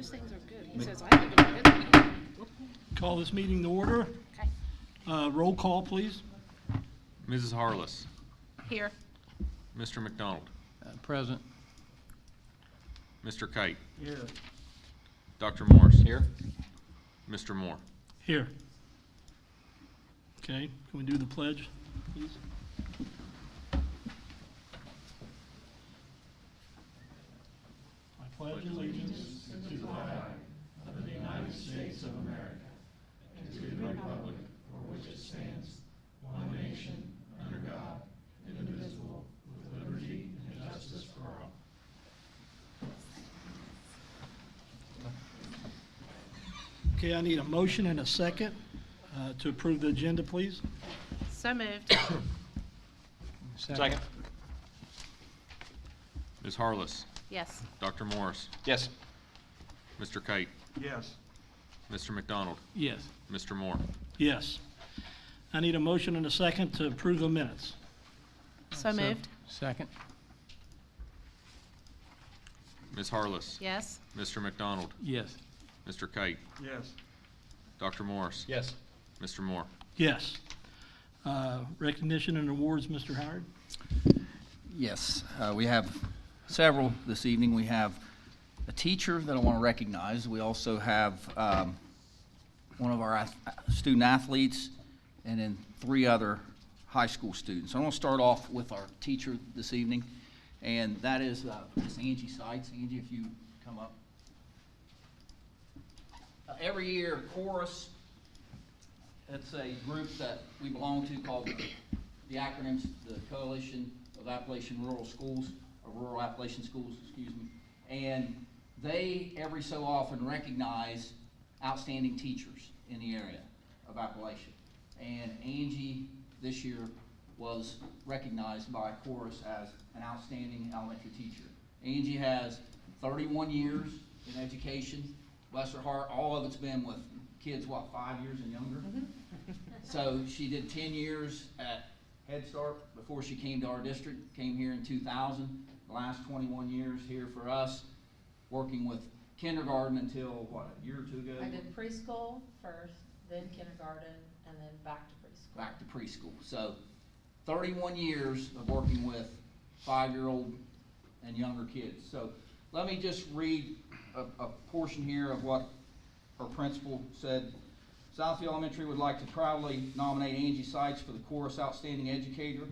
Those things are good. He says, I think it's good. Call this meeting to order. Okay. Roll call, please. Mrs. Harless, Here. Mr. McDonald, Present. Mr. Kite, Here. Dr. Morris. Here. Mr. Moore. Here. Okay, can we do the pledge, please? I pledge allegiance to the flag of the United States of America and to the republic for which it stands, one nation, under God, indivisible, with liberty and justice for all. Okay, I need a motion and a second to approve the agenda, please. So moved. Second. Ms. Harless, Yes. Dr. Morris, Yes. Mr. Kite, Yes. Mr. McDonald, Yes. Mr. Moore. Yes. I need a motion and a second to approve the minutes. So moved. Second. Ms. Harless, Yes. Mr. McDonald, Yes. Mr. Kite, Yes. Dr. Morris, Yes. Mr. Moore. Yes. Recognition and awards, Mr. Howard? Yes, we have several this evening. We have a teacher that I want to recognize. We also have one of our student athletes and then 3 other high school students. I want to start off with our teacher this evening, and that is Miss Angie Seitz. Angie, if you come up. Every year, Chorus, it's a group that we belong to called the acronyms, the Coalition of Appalachian Rural Schools, or Rural Appalachian Schools, excuse me. And they every so often recognize outstanding teachers in the area of Appalachia. And Angie this year was recognized by Chorus as an outstanding elementary teacher. Angie has 31 years in education. Bless her heart, all of it's been with kids, 5 years and younger? So she did 10 years at Head Start before she came to our district, came here in 2000. The last 21 years here for us, working with kindergarten until, a year or 2 ago? I did preschool first, then kindergarten, and then back to preschool. Back to preschool. So 31 years of working with 5-year-old and younger kids. So let me just read a portion here of what our principal said. Southview Elementary would like to proudly nominate Angie Seitz for the Chorus Outstanding Educator.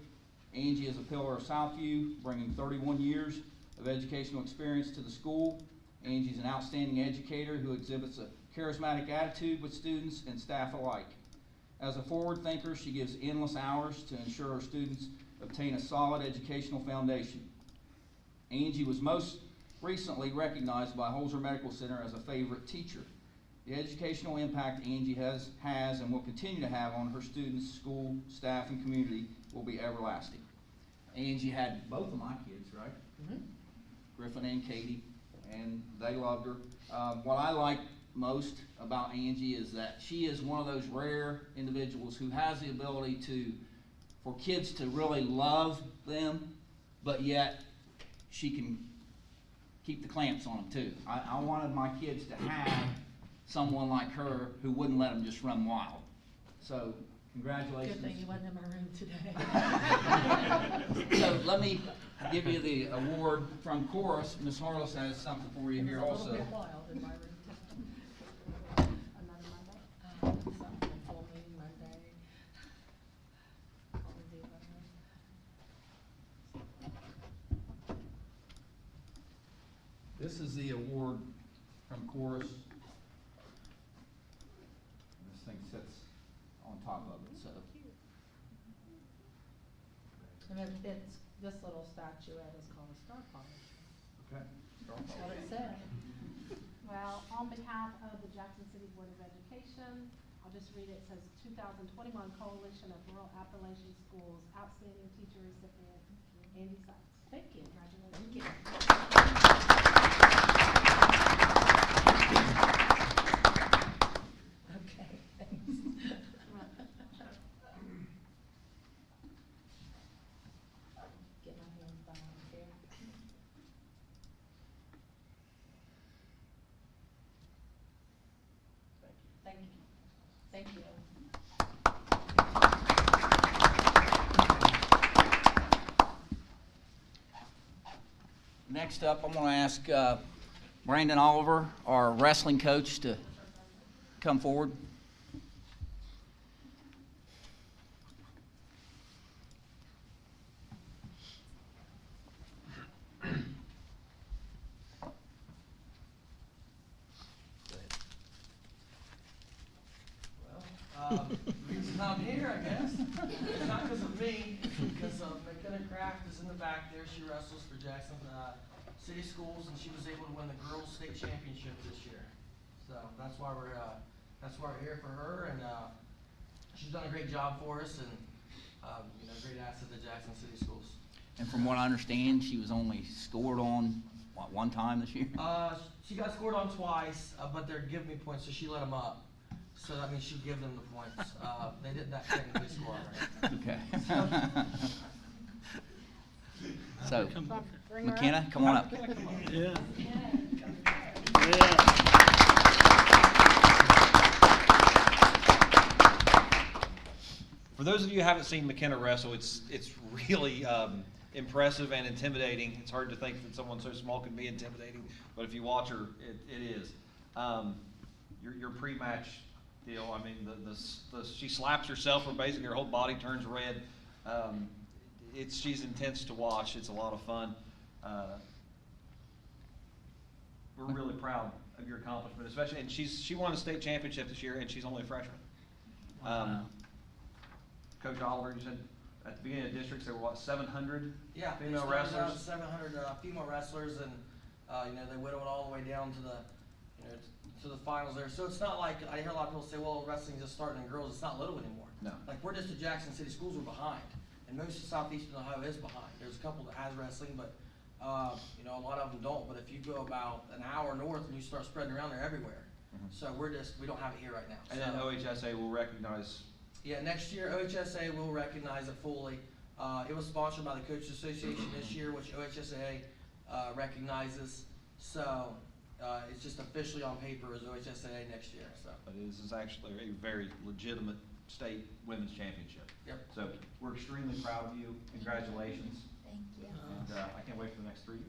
Angie is a pillar of Southview, bringing 31 years of educational experience to the school. Angie is an outstanding educator who exhibits a charismatic attitude with students and staff alike. As a forward thinker, she gives endless hours to ensure her students obtain a solid educational foundation. Angie was most recently recognized by Holzer Medical Center as a favorite teacher. The educational impact Angie has and will continue to have on her students, school, staff, and community will be everlasting. Angie had both of my kids, right? Mm-hmm. Griffin and Katie, and they loved her. What I like most about Angie is that she is one of those rare individuals who has the ability for kids to really love them, but yet she can keep the clamps on them too. I wanted my kids to have someone like her who wouldn't let them just run wild. So, congratulations. Good thing you wasn't in my room today. So let me give you the award from Chorus. Ms. Harless has something for you here It was also. a little bit wild in my room today. Another Monday. Something full meeting Monday. All of the above. This is the award from Chorus. This thing sits on top of it, so. And it's, this little statuette is called a star polisher. Okay. That's what it said. Well, on behalf of the Jackson City Board of Education, I'll just read it. It says 2021 Coalition of Rural Appalachian Schools Outstanding Teacher Recipient, Angie Seitz. Thank you. Congratulations. Thank you. Okay, thanks. Get my hands down here. Thank you. Thank you. Next up, I'm gonna ask Brandon Oliver, our wrestling coach, to come forward. The reason I'm here, I guess, it's not because of me, it's because McKenna Kraft is in the back there. She wrestles for Jackson City Schools, and she was able to win the girls' state championship this year. So that's why we're here for her, and she's done a great job for us, and great asset to Jackson City Schools. And from what I understand, she was only scored on, what, one time this year? She got scored on twice, but they're giving me points, so she let them up. So that means she'd give them the points. They did that technically score already. Okay. So, Bring her up. McKenna, come on up. Yeah. For those of you who haven't seen McKenna wrestle, it's really impressive and intimidating. It's hard to think that someone so small can be intimidating, but if you watch her, it is. Your pre-match deal, I mean, she slaps herself, or basically her whole body turns red. She's intense to watch. It's a lot of fun. We're really proud of your accomplishment, especially, and she won a state championship this year, and she's only a freshman. Coach Oliver, you said at the beginning of districts there were what, 700 Yeah, female they started out wrestlers? 700 female wrestlers, and they whittled all the way down to the finals there. So it's not like I hear a lot of people say, "Well, wrestling's just starting in girls." It's not little anymore. No. Like we're just at Jackson City Schools, we're behind, and most of Southeastern Ohio is behind. There's a couple that has wrestling, but a lot of them don't. But if you go about an hour north and you start spreading around, they're everywhere. Mhm. So we don't have it here right now. And so, then OHSA will recognize. yeah, next year OHSA will recognize it fully. It was sponsored by the Coaches Association this year, which OHSA recognizes. So it's just officially on paper as OHSA next year. So But this is actually a very legitimate state women's championship. yep. So we're extremely proud of you. Congratulations. Thank you. And I can't wait for the next 3 years.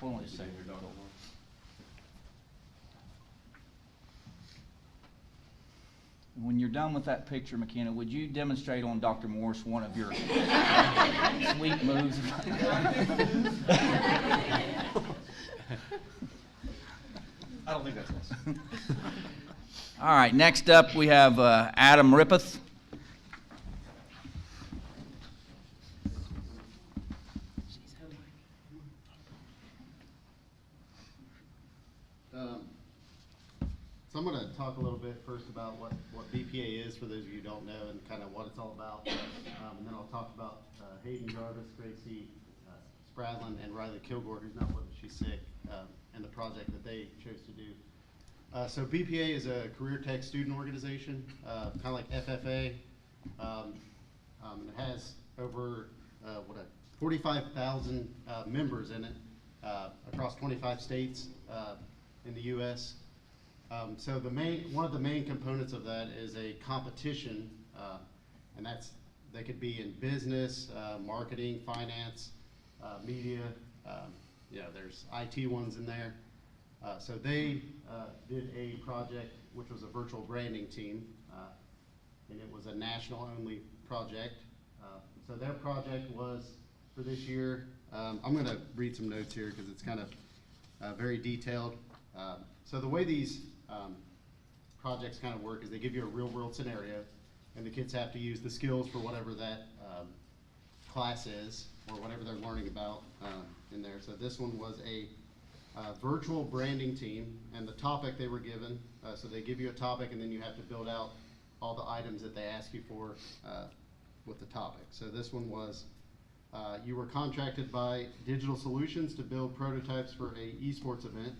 Hold on just a second. When you're done with that picture, McKenna, would you demonstrate on Dr. Morris one of your sweet moves? I don't think that's us. All right, next up we have Adam Rippeth. So I'm going to talk a little bit first about what BPA is for those of you who don't know and kind of what it's all about. And then I'll talk about Hayden Jarvis, Gracie Spradlin, and Riley Kilgore, who's not with us, she's sick, and the project that they chose to do. So BPA is a career tech student organization, kind of like FFA. It has over 45,000 members in it across 25 states in the U.S. So one of the main components of that is a competition, and they could be in business, marketing, finance, media. There's IT ones in there. So they did a project which was a virtual branding team, and it was a national only project. So their project was for this year. I'm going to read some notes here because it's kind of very detailed. So the way these projects kind of work is they give you a real world scenario, and the kids have to use the skills for whatever that class is or whatever they're learning about in there. So this one was a virtual branding team, and the topic they were given, so they give you a topic and then you have to build out all the items that they ask you for with the topic. So this one was, you were contracted by Digital Solutions to build prototypes for a esports event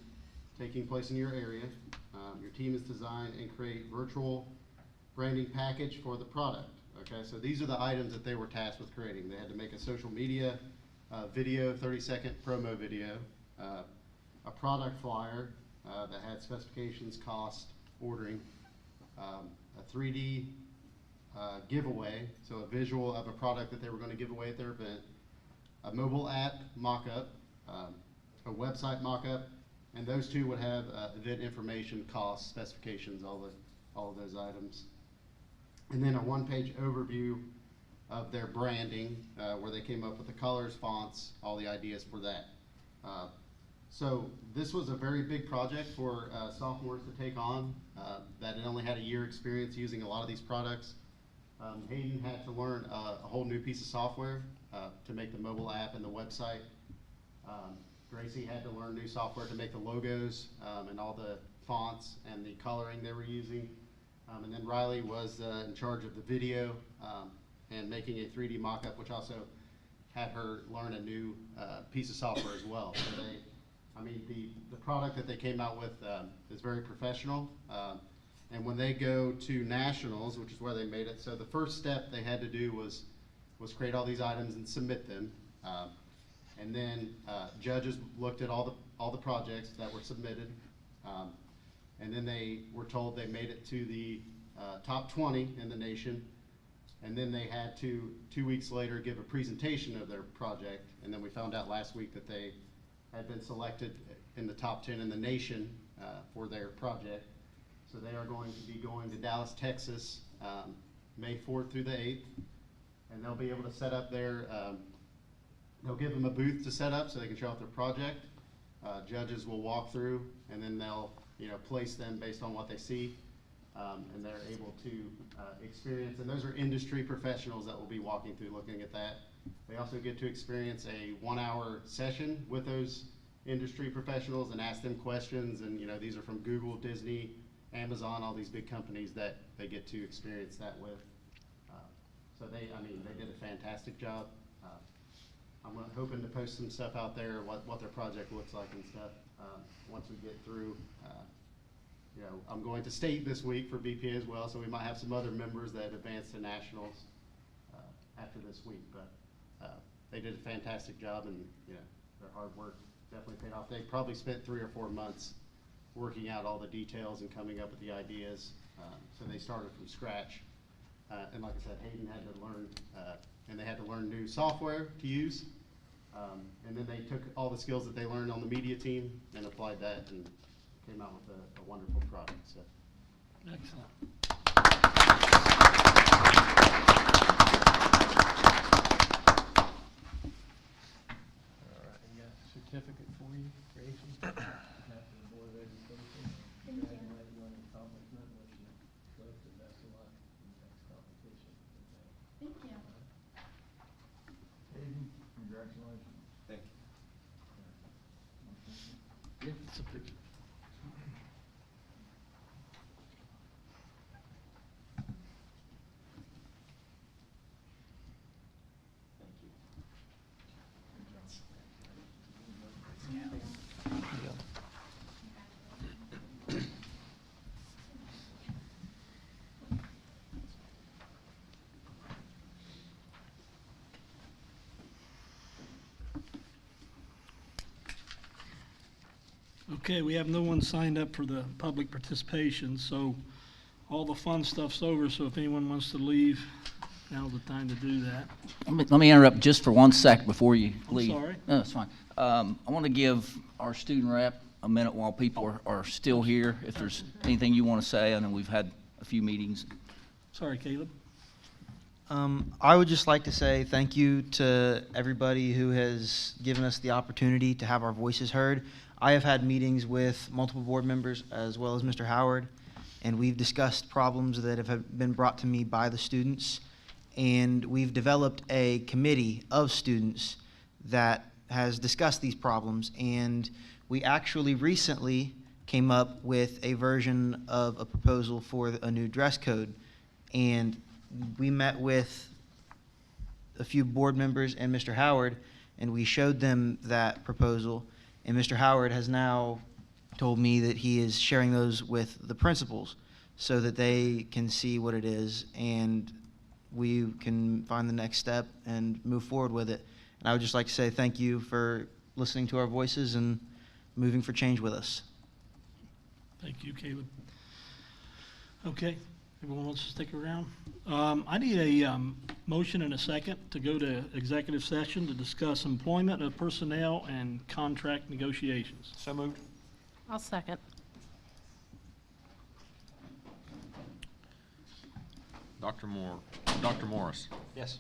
taking place in your area. Your team is designed and create virtual branding package for the product. Okay, so these are the items that they were tasked with creating. They had to make a social media video, 30-second promo video, a product flyer that had specifications, cost, ordering, a 3D giveaway, so a visual of a product that they were going to give away at their event, a mobile app mock-up, a website mock-up, and those two would have event information, costs, specifications, all of those items. And then a one-page overview of their branding, where they came up with the colors, fonts, all the ideas for that. So this was a very big project for sophomores to take on, that had only had a year experience using a lot of these products. Hayden had to learn a whole new piece of software to make the mobile app and the website. Gracie had to learn new software to make the logos and all the fonts and the coloring they were using. And then Riley was in charge of the video and making a 3D mock-up, which also had her learn a new piece of software as well. So the product that they came out with is very professional. And when they go to nationals, which is where they made it, so the first step they had to do was create all these items and submit them. And then judges looked at all the projects that were submitted. And then they were told they made it to the top 20 in the nation. And then they had to, 2 weeks later, give a presentation of their project. And then we found out last week that they had been selected in the top 10 in the nation for their project. So they are going to be going to Dallas, Texas, May 4th through the 8th. And they'll be able to set up their, they'll give them a booth to set up so they can show off their project. Judges will walk through, and then they'll place them based on what they see. And they're able to experience, and those are industry professionals that will be walking through looking at that. They also get to experience a 1-hour session with those industry professionals and ask them questions, and these are from Google, Disney, Amazon, all these big companies that they get to experience that with. So they did a fantastic job. I'm hoping to post some stuff out there, what their project looks like and stuff, once we get through. I'm going to state this week for BPA as well, so we might have some other members that advance to nationals after this week. But they did a fantastic job, and their hard work definitely paid off. They probably spent 3 or 4 months working out all the details and coming up with the ideas. So they started from scratch. And like I said, Hayden had to learn, and they had to learn new software to use. And then they took all the skills that they learned on the media team and applied that and came out with a wonderful product. So. Excellent. All right, you got a certificate for you, Gracie. After the Board of Education. Congratulate you on your accomplishment. Wish you both the best of luck in the next competition. Thank you. Hayden, congratulations. Thank you. Yeah, it's a picture. Okay, we have no one signed up for the public participation, so all the fun stuff's over, so if anyone wants to leave, now's the time to do that. Let me interrupt just for 1 sec before you leave. sorry. No, it's fine. I want to give our student rep a minute while people are still here. If there's anything you want to say, I know we've had a few meetings. Sorry, Caleb. I would just like to say thank you to everybody who has given us the opportunity to have our voices heard. I have had meetings with multiple board members as well as Mr. Howard, and we've discussed problems that have been brought to me by the students, and we've developed a committee of students that has discussed these problems, and we actually recently came up with a version of a proposal for a new dress code, and we met with a few board members and Mr. Howard, and we showed them that proposal, and Mr. Howard has now told me that he is sharing those with the principals so that they can see what it is, and we can find the next step and move forward with it. And I would just like to say thank you for listening to our voices and moving for change with us. Thank you, Caleb. Okay, everyone wants to stick around? I need a motion and a second to go to executive session to discuss employment of personnel and contract negotiations. So moved. I'll second. Dr. Morris, Yes.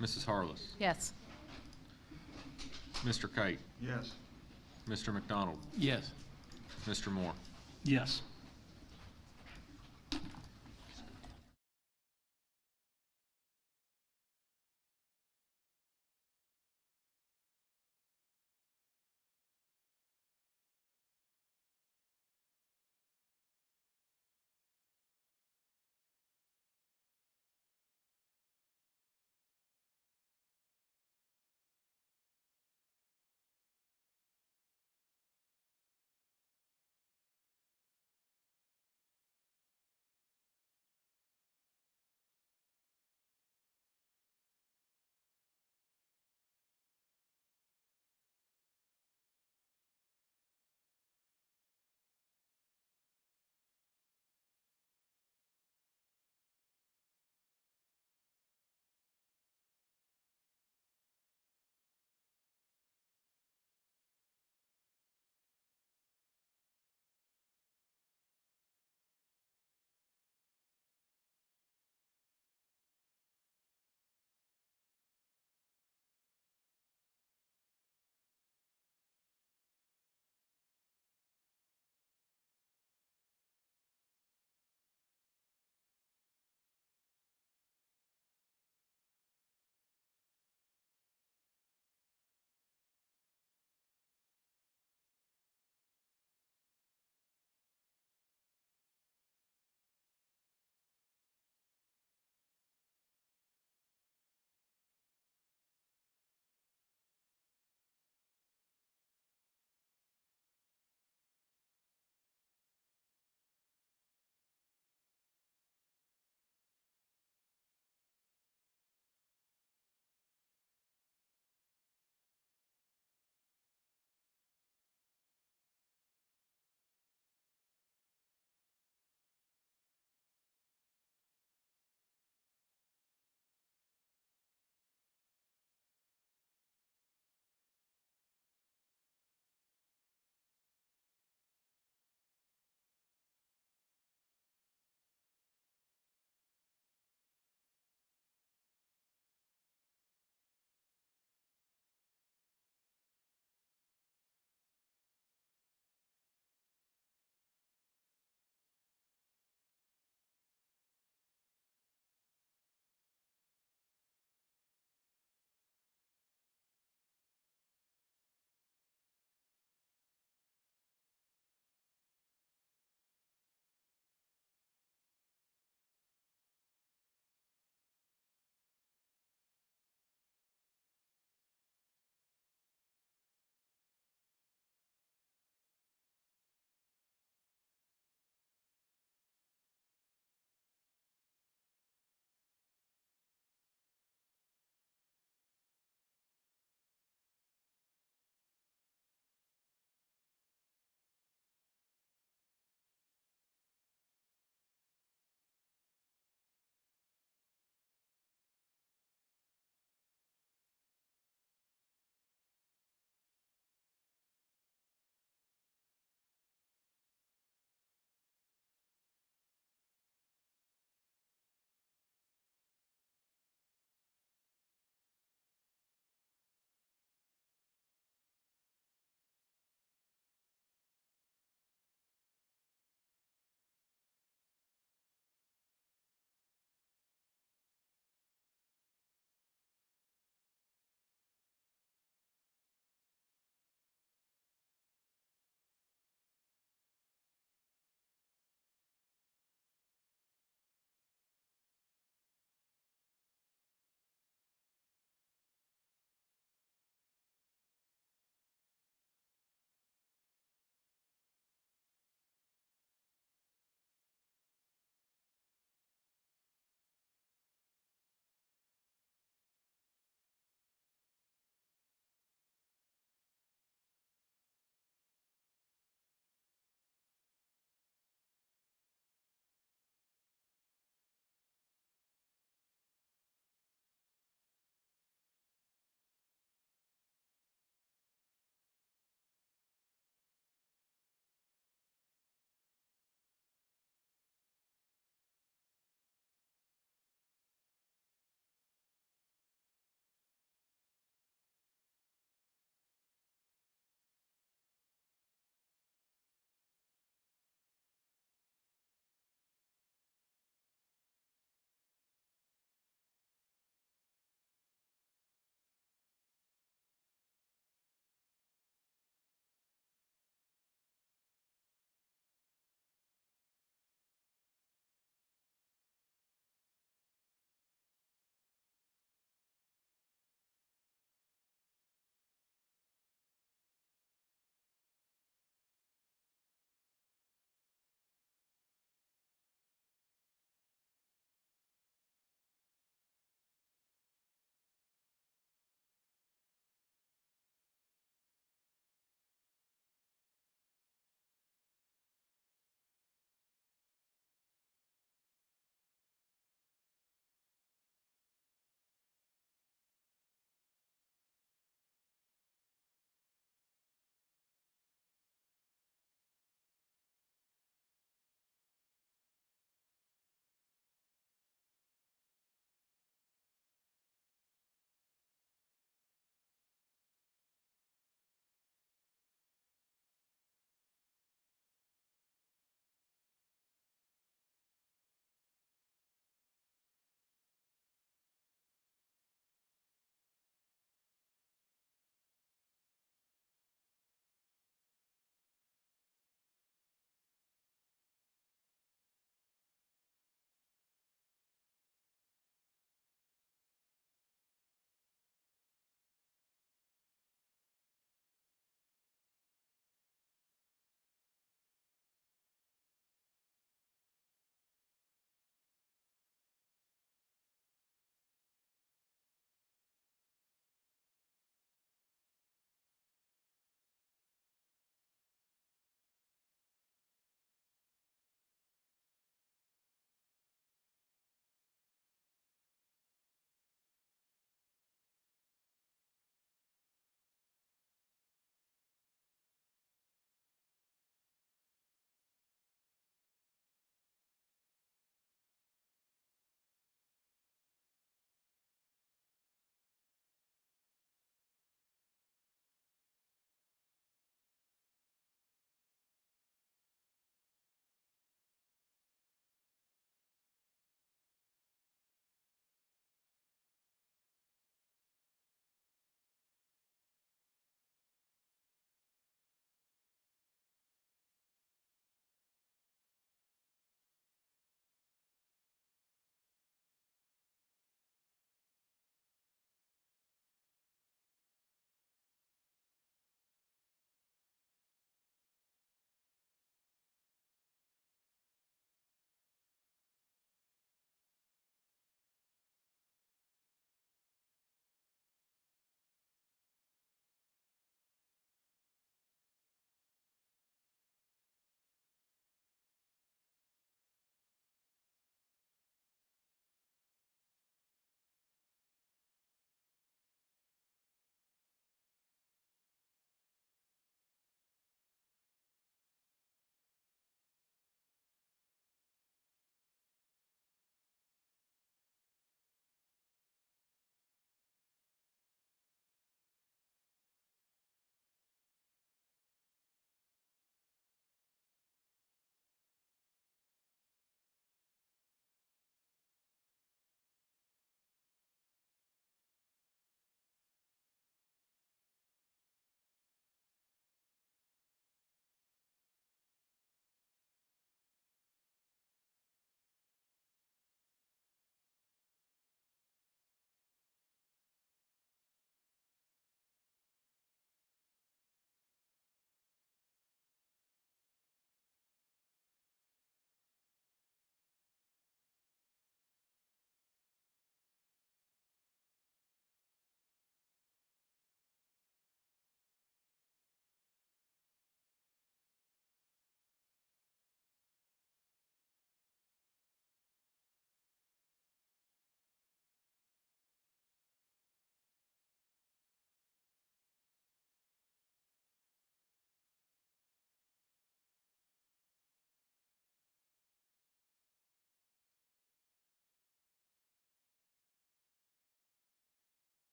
Mrs. Harless, Yes. Mr. Kite, Yes. Mr. McDonald, Yes. Mr. Moore. Yes.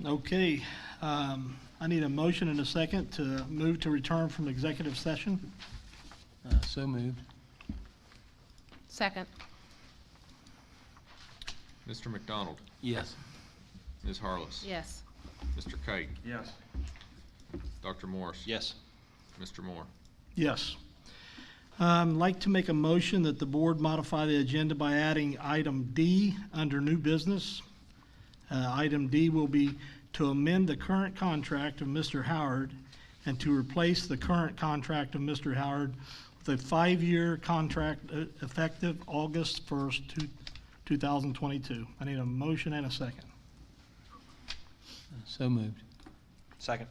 Okay, I need a motion and a second to move to return from executive session. So moved. Second. Mr. McDonald? Yes. Ms. Harless? Yes. Mr. Kite? Yes. Dr. Morris? Yes. Mr. Moore? Yes. I'd like to make a motion that the board modify the agenda by adding item D under new business. Item D will be to amend the current contract of Mr. Howard and to replace the current contract of Mr. Howard with a 5-year contract effective August 1st, 2022. I need a motion and a second. So moved. Second.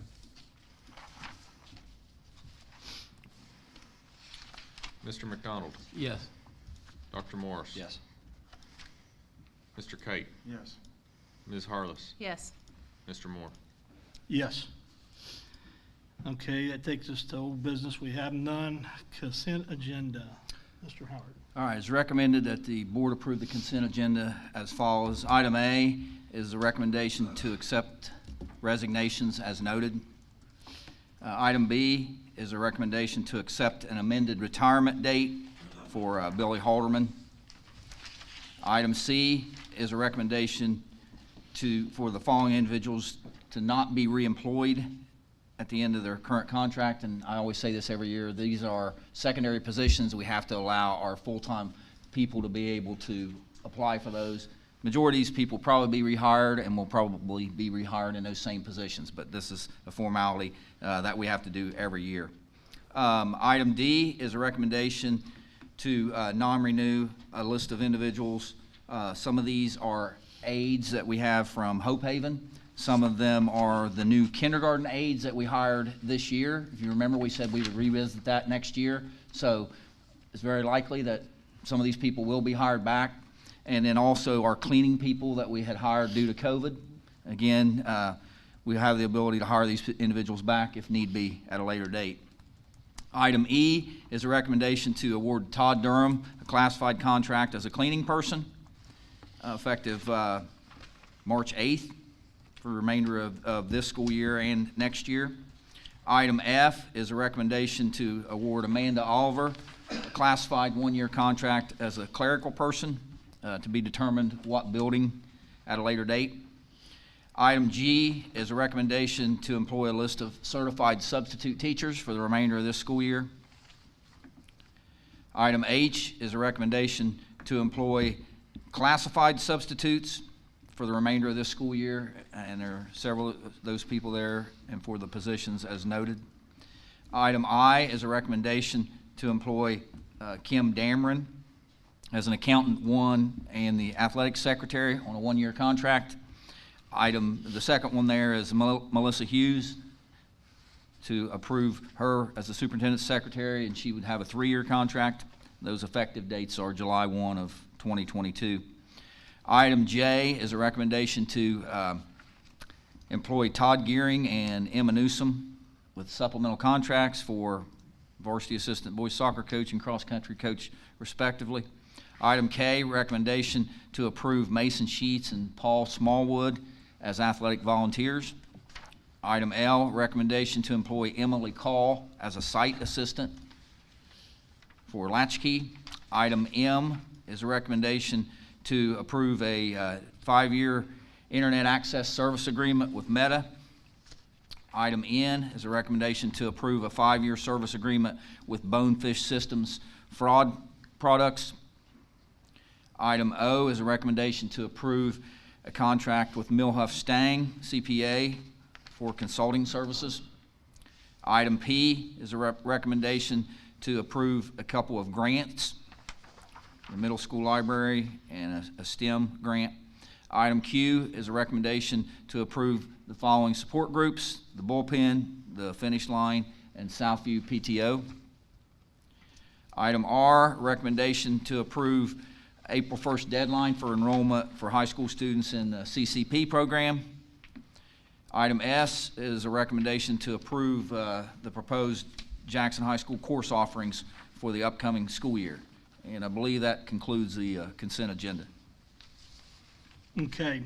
Mr. McDonald? Yes. Dr. Morris? Yes. Mr. Kite? Yes. Ms. Harless? Yes. Mr. Moore? Yes. Okay, that takes us to old business. We have none. Consent agenda. Mr. Howard. All right, it's recommended that the board approve the consent agenda as follows. Item A is the recommendation to accept resignations as noted. Item B is a recommendation to accept an amended retirement date for Billy Halderman. Item C is a recommendation for the following individuals to not be reemployed at the end of their current contract, and I always say this every year, these are secondary positions. We have to allow our full-time people to be able to apply for those. Majority of these people probably be rehired and will probably be rehired in those same positions, but this is a formality that we have to do every year. Item D is a recommendation to non-renew a list of individuals. Some of these are aides that we have from Hope Haven. Some of them are the new kindergarten aides that we hired this year. If you remember, we said we would revisit that next year. So it's very likely that some of these people will be hired back. And then also our cleaning people that we had hired due to COVID. Again, we have the ability to hire these individuals back if need be at a later date. Item E is a recommendation to award Todd Durham a classified contract as a cleaning person, effective March 8th for the remainder of this school year and next year. Item F is a recommendation to award Amanda Oliver a classified 1-year contract as a clerical person, to be determined what building at a later date. Item G is a recommendation to employ a list of certified substitute teachers for the remainder of this school year. Item H is a recommendation to employ classified substitutes for the remainder of this school year, and there are several of those people there and for the positions as noted. Item I is a recommendation to employ Kim Dameron as an accountant 1 and the athletic secretary on a 1-year contract. The second one there is Melissa Hughes, to approve her as the superintendent's secretary, and she would have a 3-year contract. Those effective dates are July 1 of 2022. Item J is a recommendation to employ Todd Gearing and Emma Newsom with supplemental contracts for varsity assistant boys soccer coach and cross-country coach respectively. Item K, recommendation to approve Mason Sheets and Paul Smallwood as athletic volunteers. Item L, recommendation to employ Emily Call as a site assistant for Latchkey. Item M is a recommendation to approve a 5-year internet access service agreement with Meta. Item N is a recommendation to approve a 5-year service agreement with Bonefish Systems fraud products. Item O is a recommendation to approve a contract with Milhuff Stang CPA for consulting services. Item P is a recommendation to approve a couple of grants, the middle school library and a STEM grant. Item Q is a recommendation to approve the following support groups: the Bullpen, the Finish Line, and Southview PTO. Item R, recommendation to approve April 1st deadline for enrollment for high school students in the CCP program. Item S is a recommendation to approve the proposed Jackson High School course offerings for the upcoming school year. And I believe that concludes the consent agenda. Okay,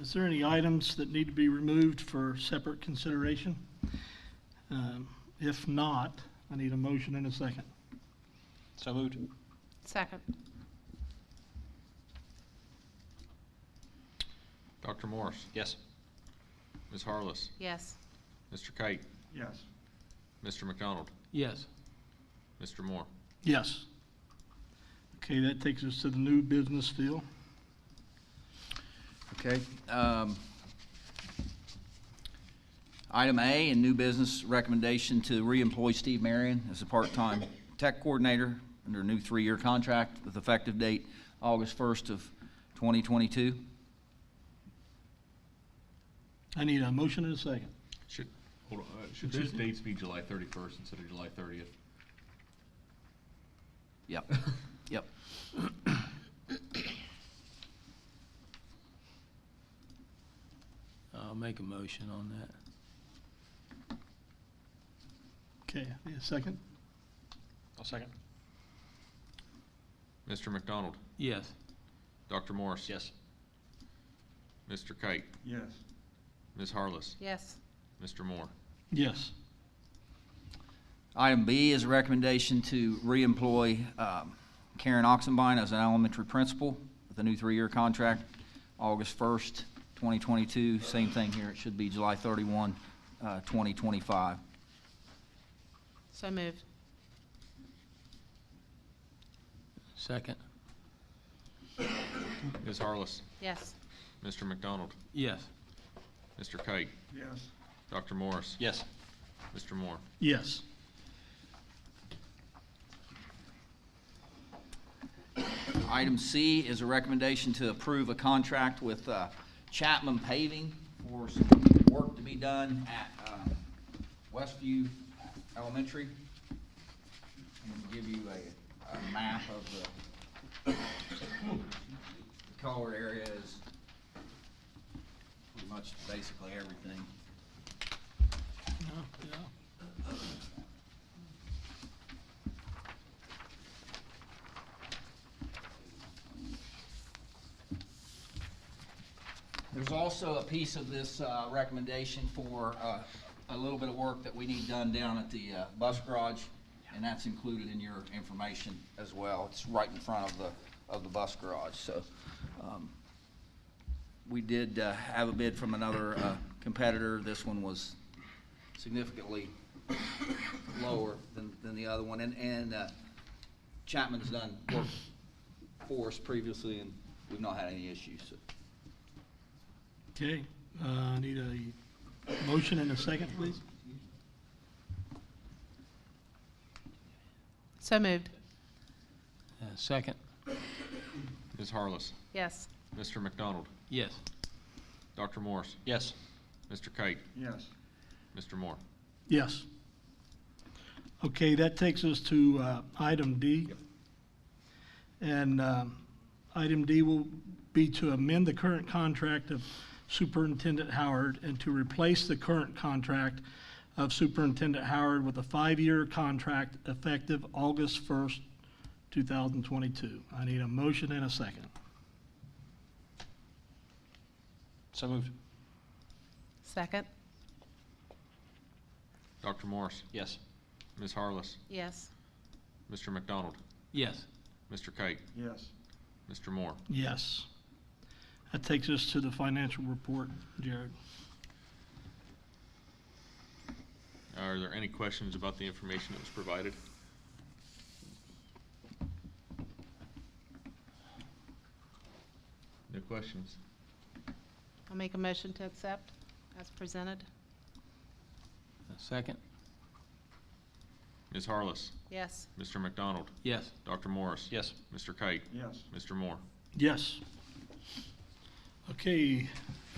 is there any items that need to be removed for separate consideration? If not, I need a motion and a second. So moved. Second. Dr. Morris? Yes. Ms. Harless? Yes. Mr. Kite? Yes. Mr. McDonald? Yes. Mr. Moore? Yes. Okay, that takes us to the new business deal. Okay. Item A in new business, recommendation to reemploy Steve Marion as a part-time tech coordinator under a new 3-year contract with effective date August 1st of 2022. I need a motion and a second. Should, hold on, should those dates be July 31st instead of July 30th? Yep, yep. I'll make a motion on that. Okay, I need a second. I'll second. Mr. McDonald? Yes. Dr. Morris? Yes. Mr. Kite? Yes. Ms. Harless? Yes. Mr. Moore? Yes. Item B is a recommendation to reemploy Karen Oxenbein as an elementary principal with a new 3-year contract, August 1st, 2022. Same thing here, it should be July 31, 2025. So moved. Second. Ms. Harless? Yes. Mr. McDonald? Yes. Mr. Kite? Yes. Dr. Morris? Yes. Mr. Moore? Yes. Item C is a recommendation to approve a contract with Chapman Paving for some work to be done at Westview Elementary. I'm going to give you a map of the colored area is pretty much basically everything. There's also a piece of this recommendation for a little bit of work that we need done down at the bus garage, and that's included in your information as well. It's right in front of the bus garage. So we did have a bid from another competitor. This one was significantly lower than the other one, and Chapman's done work for us previously, and we've not had any issues. So. Okay, I need a motion and a second, please. So moved. Second. Ms. Harless? Yes. Mr. McDonald? Yes. Dr. Morris? Yes. Mr. Kite? Yes. Mr. Moore? Yes. Okay, that takes us to item D. And item D will be to amend the current contract of Superintendent Howard and to replace the current contract of Superintendent Howard with a 5-year contract effective August 1st, 2022. I need a motion and a second. So moved. Second. Dr. Morris? Yes. Ms. Harless? Yes. Mr. McDonald? Yes. Mr. Kite? Yes. Mr. Moore? Yes. That takes us to the financial report, Jared. Are there any questions about the information that was provided? No questions? I'll make a motion to accept as presented. Second. Ms. Harless? Yes. Mr. McDonald? Yes. Dr. Morris? Yes. Mr. Kite? Yes. Mr. Moore? Yes. Okay,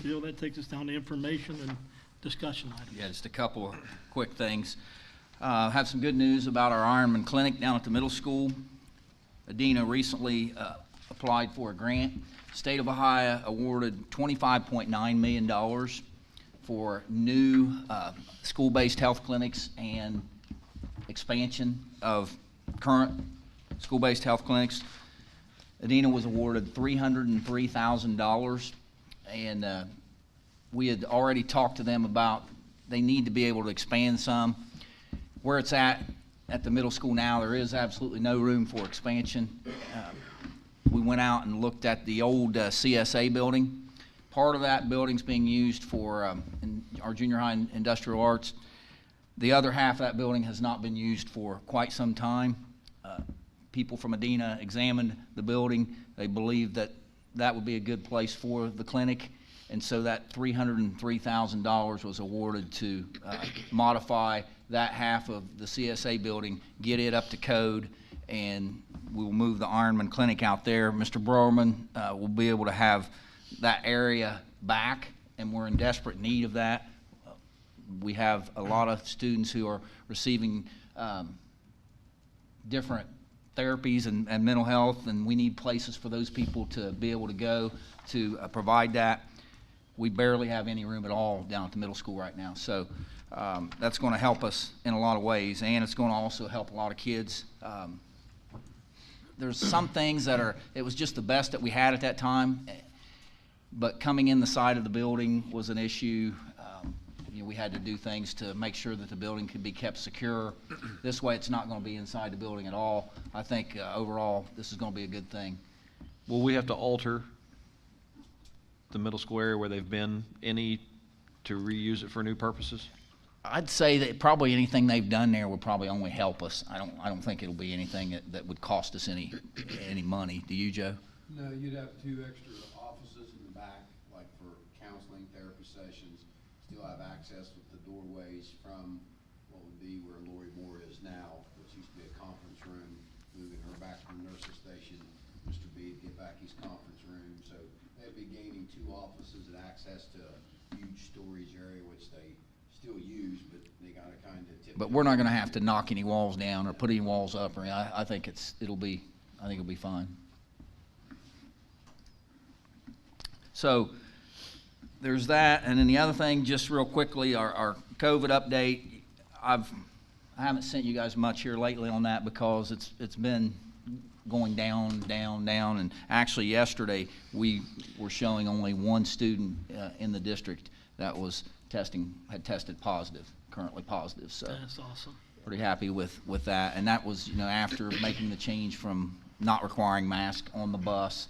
Phil, that takes us down to information and discussion items. Yeah, just a couple of quick things. Have some good news about our Ironman Clinic down at the middle school. Adina recently applied for a grant. State of Ohio awarded $25.9 million for new school-based health clinics and expansion of current school-based health clinics. Adina was awarded $303,000 and we had already talked to them about they need to be able to expand some. Where it's at the middle school now, there is absolutely no room for expansion. We went out and looked at the old CSA building. Part of that building's being used for our junior high industrial arts. The other half of that building has not been used for quite some time. People from Medina examined the building. They believed that that would be a good place for the clinic, and so that $303,000 was awarded to modify that half of the CSA building, get it up to code, and we'll move the Ironman Clinic out there. Mr. Browerman will be able to have that area back, and we're in desperate need of that. We have a lot of students who are receiving different therapies and mental health, and we need places for those people to be able to go to provide that. We barely have any room at all down at the middle school right now, so that's going to help us in a lot of ways, and it's going to also help a lot of kids. There's some things that it was just the best that we had at that time, but coming in the side of the building was an issue. We had to do things to make sure that the building could be kept secure. This way, it's not going to be inside the building at all. I think overall, this is going to be a good thing. Will we have to alter the middle school area where they've been to reuse it for new purposes? I'd say that probably anything they've done there would probably only help us. I don't think it'll be anything that would cost us any money. Do you, Joe? No, you'd have 2 extra offices in the back, like for counseling, therapy sessions. Still have access with the doorways from what would be where Lori Moore is now, which used to be a conference room, moving her back from the nurse's station. Mr. B would get back his conference room. So they'd be gaining 2 offices and access to a huge storage area, which they still use, but they got to kind of tip. But we're not going to have to knock any walls down or put any walls up. I think it'll be fine. So there's that, and then the other thing, just real quickly, our COVID update. I haven't sent you guys much here lately on that because it's been going down, and actually yesterday we were showing only 1 student in the district that had tested positive, currently positive. So That's awesome. pretty happy with that, and that was after making the change from not requiring masks on the bus.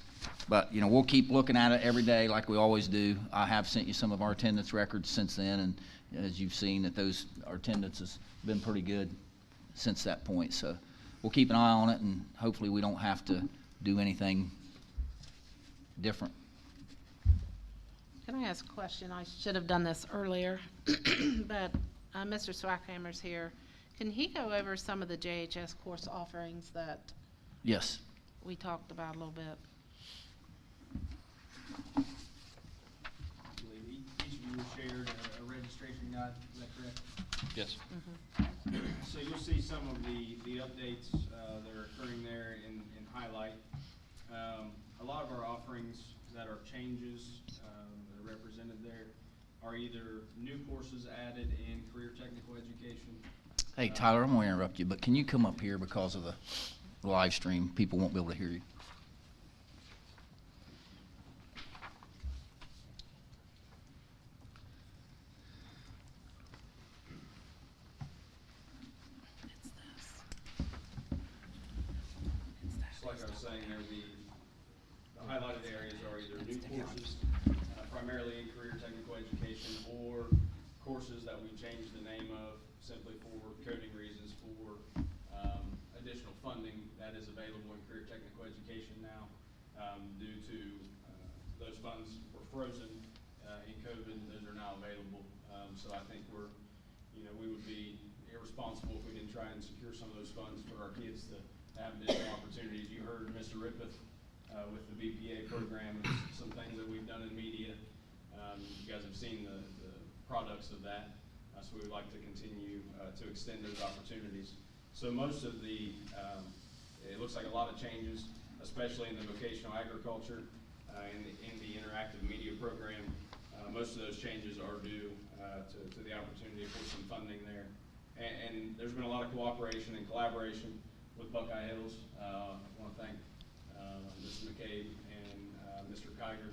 But we'll keep looking at it every day like we always do. I have sent you some of our attendance records since then, and as you've seen, that our attendance has been pretty good since that point. So we'll keep an eye on it, and hopefully we don't have to do anything different. Can I ask a question? I should have done this earlier, but Mr. Swackhammer's here. Can he go over some of the JHS course offerings that Yes. we talked about a little bit? I believe each of you were shared a registration guide, is that correct? Yes. So you'll see some of the updates that are occurring there in highlight. A lot of our offerings that are changes that are represented there are either new courses added in career technical education. Hey, Tyler, I'm going to interrupt you, but can you come up here because of the live stream? People won't be able to hear you. Just like I was saying there, the highlighted areas are either new courses, primarily in career technical education, or courses that we changed the name of simply for coding reasons for additional funding that is available in career technical education now. Due to those funds were frozen in COVID, those are now available. So I think we would be irresponsible if we didn't try and secure some of those funds for our kids to have additional opportunities. You heard Mr. Rippeth with the BPA program and some things that we've done in media. You guys have seen the products of that, so we would like to continue to extend those opportunities. So most of it looks like a lot of changes, especially in the vocational agriculture, in the interactive media program. Most of those changes are due to the opportunity for some funding there. And there's been a lot of cooperation and collaboration with Buckeye Hills. I want to thank Mr. McCabe and Mr. Kiger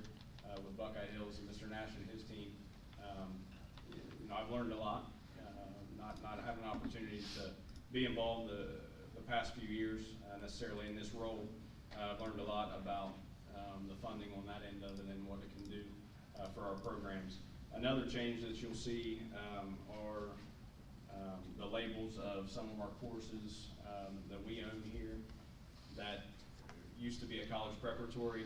with Buckeye Hills and Mr. Nash and his team. You know, I've learned a lot, not having an opportunity to be involved the past few years necessarily in this role. I've learned a lot about the funding on that end of it and what it can do for our programs. Another change that you'll see are the labels of some of our courses that we own here that used to be a college preparatory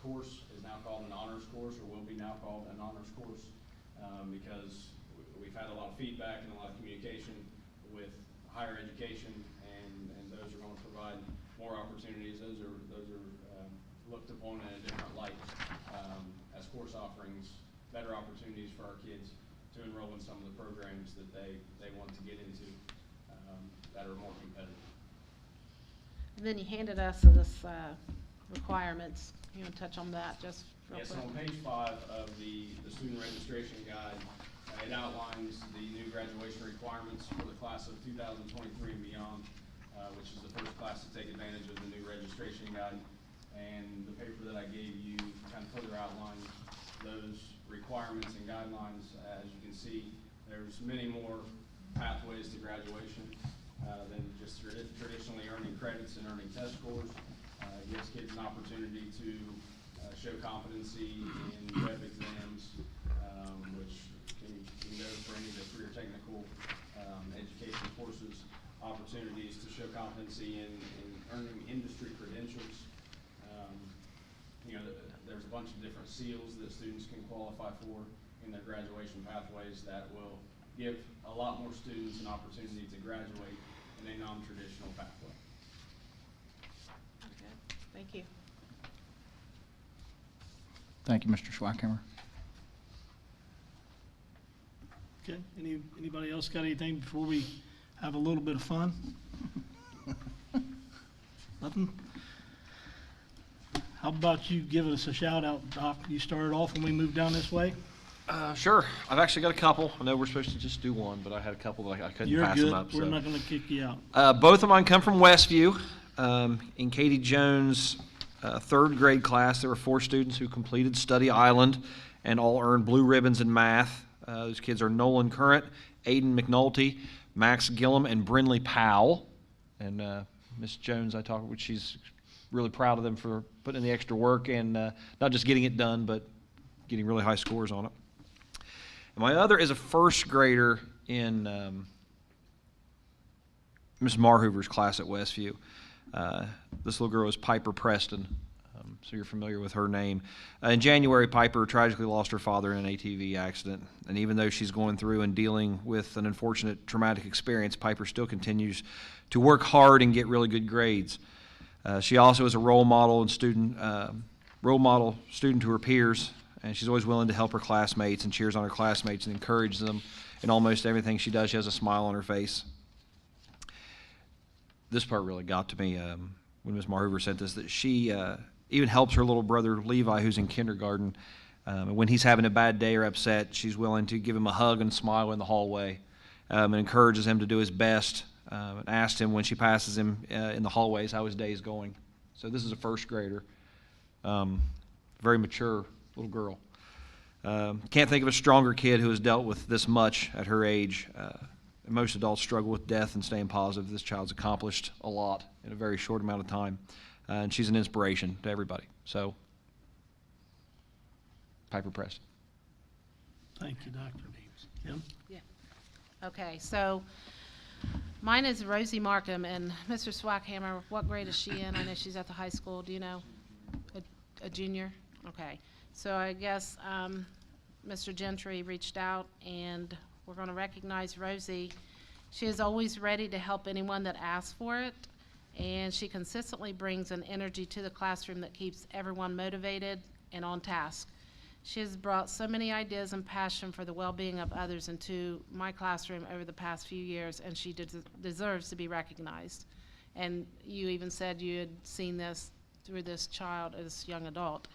course is now called an honors course, or will be now called an honors course, because we've had a lot of feedback and a lot of communication with higher education, and those are going to provide more opportunities. Those are looked upon in a different light as course offerings, better opportunities for our kids to enroll in some of the programs that they want to get into that are more competitive. And then you handed us this requirements. You want to touch on that just real Yes, quick? on page 5 of the student registration guide, it outlines the new graduation requirements for the class of 2023 and beyond, which is the first class to take advantage of the new registration guide. And the paper that I gave you kind of further outlines those requirements and guidelines. As you can see, there's many more pathways to graduation than just traditionally earning credits and earning test scores. It gives kids an opportunity to show competency in web exams, which can go for any of the career technical education courses, opportunities to show competency in earning industry credentials. You know, there's a bunch of different seals that students can qualify for in their graduation pathways that will give a lot more students an opportunity to graduate in a non-traditional pathway. Okay. Thank you. Thank you, Mr. Schwackhammer. Okay, anybody else got anything before we have a little bit of fun? Nothing? How about you give us a shout out, Doc? You started off when we moved down this way. Sure. I've actually got a couple. I know we're supposed to just do one, but I had a couple that I couldn't You're pass good. them up. We're so. not gonna kick you out. Both of mine come from Westview. In Katie Jones' third grade class, there were 4 students who completed Study Island and all earned blue ribbons in math. Those kids are Nolan Current, Aiden McNulty, Max Gillum, and Brinley Powell. And Miss Jones, I talked with, she's really proud of them for putting in the extra work and not just getting it done, but getting really high scores on it. And my other is a first grader in Ms. Marhoover's class at Westview. This little girl is Piper Preston, so you're familiar with her name. In January, Piper tragically lost her father in an ATV accident, and even though she's going through and dealing with an unfortunate traumatic experience, Piper still continues to work hard and get really good grades. She also is a role model student to her peers, and she's always willing to help her classmates and cheers on her classmates and encourages them in almost everything she does. She has a smile on her face. This part really got to me when Ms. Marhoover sent this, that she even helps her little brother Levi, who's in kindergarten. When he's having a bad day or upset, she's willing to give him a hug and smile in the hallway and encourages him to do his best. And asked him when she passes him in the hallways how his day is going. So this is a first grader, very mature little girl. Can't think of a stronger kid who has dealt with this much at her age. Most adults struggle with death and staying positive. This child's accomplished a lot in a very short amount of time, and she's an inspiration to everybody. So, Piper Preston. Thank you, Dr. Kim? Yeah. Okay, so mine is Rosie Markham, and Mr. Swackhammer, what grade is she in? I know she's at the high school. Do you know? A junior? Okay. So I guess Mr. Gentry reached out, and we're going to recognize Rosie. She is always ready to help anyone that asks for it, and she consistently brings an energy to the classroom that keeps everyone motivated and on task. She has brought so many ideas and passion for the well-being of others into my classroom over the past few years, and she deserves to be recognized. And you even said you had seen this through this child, this young adult.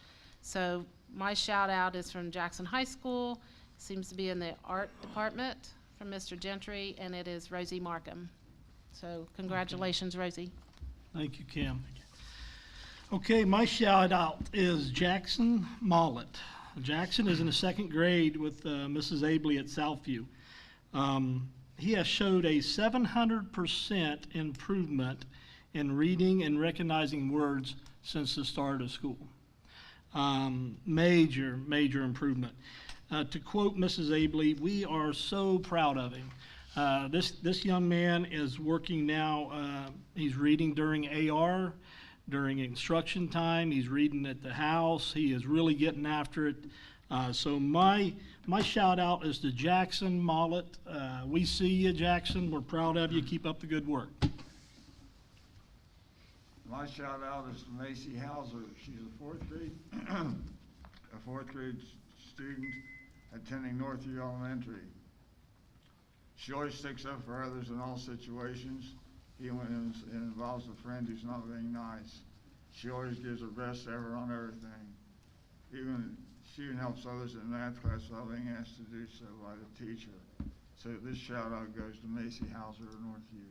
So my shout out is from Jackson High School, seems to be in the art department, from Mr. Gentry, and it is Rosie Markham. So congratulations, Rosie. Thank you, Kim. Okay, my shout out is Jackson Mollett. Jackson is in the second grade with Mrs. Abley at Southview. He has showed a 700% improvement in reading and recognizing words since the start of school. Major improvement. To quote Mrs. Abley, we are so proud of him. This young man is working now, he's reading during AR, during instruction time, he's reading at the house, he is really getting after it. So my shout out is to Jackson Mollett. We see you, Jackson, we're proud of you, keep up the good work. My shout out is to Macy Hauser. She's a fourth grade student attending Northview Elementary. She always sticks up for others in all situations, even when it involves a friend who's not being nice. She always gives her best ever on everything. She even helps others in math class without being asked to do so by the teacher. So this shout out goes to Macy Hauser of Northview.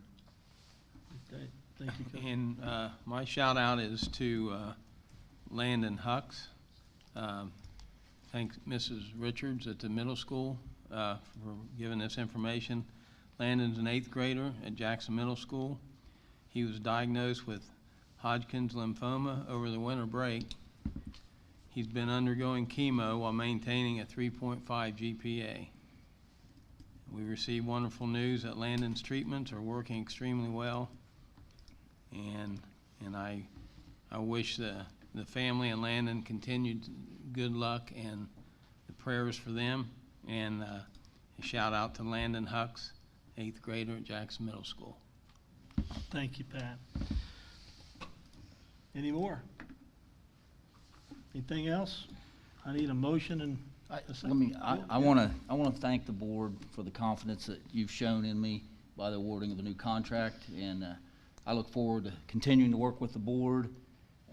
Okay, thank you, Coach. And my shout out is to Landon Hux. Thank Mrs. Richards at the middle school for giving this information. Landon's an 8th grader at Jackson Middle School. He was diagnosed with Hodgkin's lymphoma over the winter break. He's been undergoing chemo while maintaining a 3.5 GPA. We received wonderful news that Landon's treatments are working extremely well. And I wish the family and Landon continued good luck and the prayers for them. And a shout out to Landon Hux, 8th grader at Jackson Middle School. Thank you, Pat. Any more? Anything else? I need a motion and a second. I want to thank the board for the confidence that you've shown in me by the awarding of the new contract, and I look forward to continuing to work with the board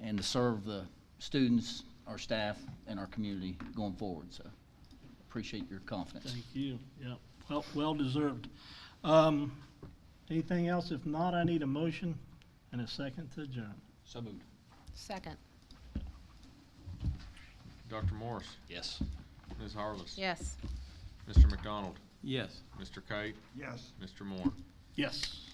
and to serve the students, our staff, and our community going forward. So appreciate your confidence. Thank you. Yeah, well deserved. Anything else? If not, I need a motion and a second to adjourn. So moved. Second. Dr. Morris, Yes. Ms. Harless. Yes. Mr. McDonald, Yes. Mr. Kite, Yes. Mr. Moore. Yes.